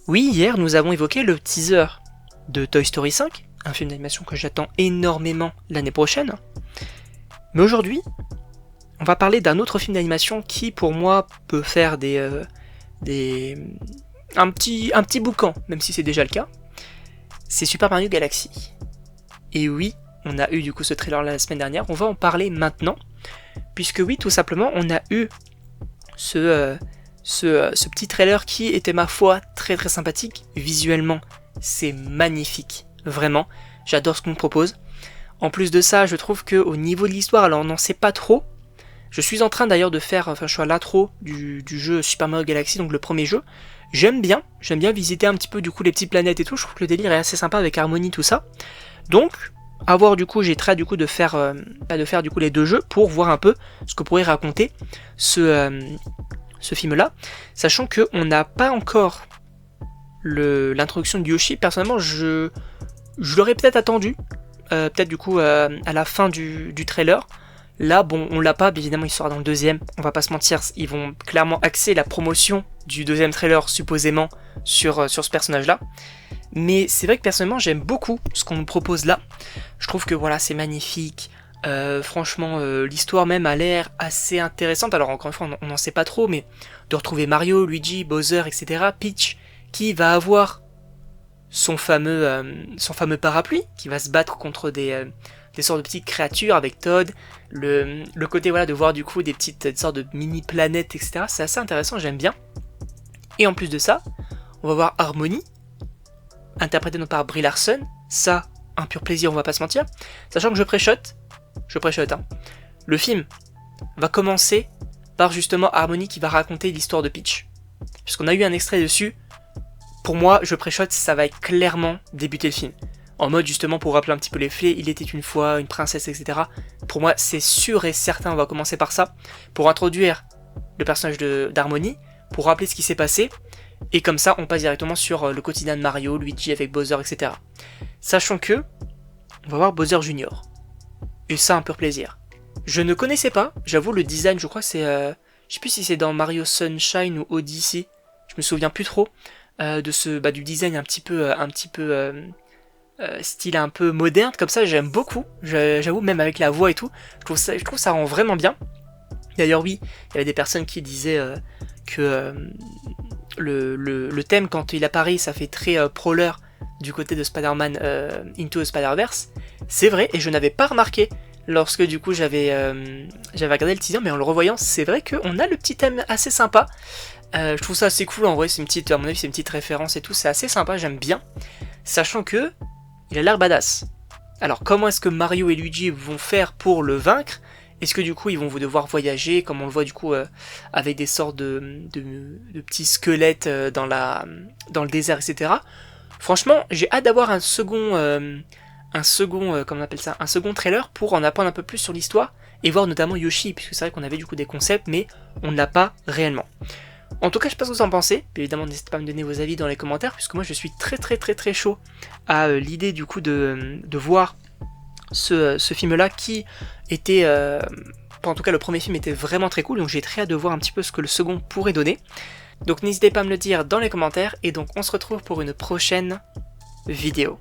Oui, hier nous avons évoqué le teaser de Toy Story 5, un film d'animation que j'attends énormément l'année prochaine. Mais aujourd'hui, on va parler d'un autre film d'animation qui pour moi peut faire un petit boucan, même si c'est déjà le cas. C'est Super Mario Galaxy. Et oui, on a eu du coup ce trailer la semaine dernière, on va en parler maintenant, puisque oui, tout simplement, on a eu ce petit trailer qui était ma foi très très sympathique. Visuellement, c'est magnifique, vraiment, j'adore ce qu'on me propose. En plus de ça, je trouve qu'au niveau de l'histoire, alors on n'en sait pas trop. Je suis en train d'ailleurs de faire, je suis à l'intro du jeu Super Mario Galaxy, donc le premier jeu. J'aime bien visiter un petit peu du coup les petites planètes et tout, je trouve que le délire est assez sympa avec Harmony, tout ça. Donc, à voir du coup, j'ai très du coup de faire du coup les deux jeux pour voir un peu ce que pourrait raconter ce film-là, sachant qu'on n'a pas encore l'introduction de Yoshi. Personnellement, je l'aurais peut-être attendu, peut-être du coup à la fin du trailer. Là, bon, on l'a pas, évidemment, il sera dans le deuxième, on va pas se mentir, ils vont clairement axer la promotion du deuxième trailer, supposément, sur ce personnage-là. Mais c'est vrai que personnellement, j'aime beaucoup ce qu'on nous propose là. Je trouve que voilà, c'est magnifique. Franchement, l'histoire même a l'air assez intéressante. Alors encore une fois, on n'en sait pas trop, mais de retrouver Mario, Luigi, Bowser, etc. Peach, qui va avoir son fameux parapluie, qui va se battre contre des sortes de petites créatures avec Toad. Le côté voilà de voir du coup des sortes de mini planètes, etc. C'est assez intéressant, j'aime bien. Et en plus de ça, on va voir Harmony, interprétée par Brie Larson. Ça, un pur plaisir, on va pas se mentir. Sachant que je préchote, hein. Le film va commencer par justement Harmony qui va raconter l'histoire de Peach. Puisqu'on a eu un extrait dessus, pour moi, je préchote, ça va clairement débuter le film. En mode justement pour rappeler un petit peu les faits, il était une fois une princesse, etc. Pour moi, c'est sûr et certain, on va commencer par ça. Pour introduire le personnage d'Harmony, pour rappeler ce qui s'est passé. Et comme ça, on passe directement sur le quotidien de Mario, Luigi avec Bowser, etc. Sachant que, on va voir Bowser Junior. Et ça, un pur plaisir. Je ne connaissais pas, j'avoue, le design, je crois que c'est... je sais plus si c'est dans Mario Sunshine ou Odyssey, je me souviens plus trop du design un petit peu style un peu moderne, comme ça, j'aime beaucoup, j'avoue, même avec la voix et tout, je trouve ça rend vraiment bien. D'ailleurs, oui, il y avait des personnes qui disaient que le thème, quand il apparaît, ça fait très prowler du côté de Spider-Man Into the Spider-Verse. C'est vrai, et je n'avais pas remarqué lorsque du coup j'avais regardé le teaser, mais en le revoyant, c'est vrai qu'on a le petit thème assez sympa. Je trouve ça assez cool, en vrai, à mon avis, c'est une petite référence et tout, c'est assez sympa, j'aime bien. Sachant que, il a l'air badass. Alors, comment est-ce que Mario et Luigi vont faire pour le vaincre ? Est-ce que du coup, ils vont devoir voyager, comme on le voit du coup, avec des sortes de petits squelettes dans le désert, etc. Franchement, j'ai hâte d'avoir un second trailer pour en apprendre un peu plus sur l'histoire et voir notamment Yoshi, puisque c'est vrai qu'on avait du coup des concepts, mais on ne l'a pas réellement. En tout cas, je sais pas ce que vous en pensez. Puis évidemment, n'hésitez pas à me donner vos avis dans les commentaires, puisque moi je suis très très très très chaud à l'idée du coup de voir ce film-là qui était... en tout cas, le premier film était vraiment très cool, donc j'ai très hâte de voir un petit peu ce que le second pourrait donner. Donc n'hésitez pas à me le dire dans les commentaires, et donc on se retrouve pour une prochaine vidéo.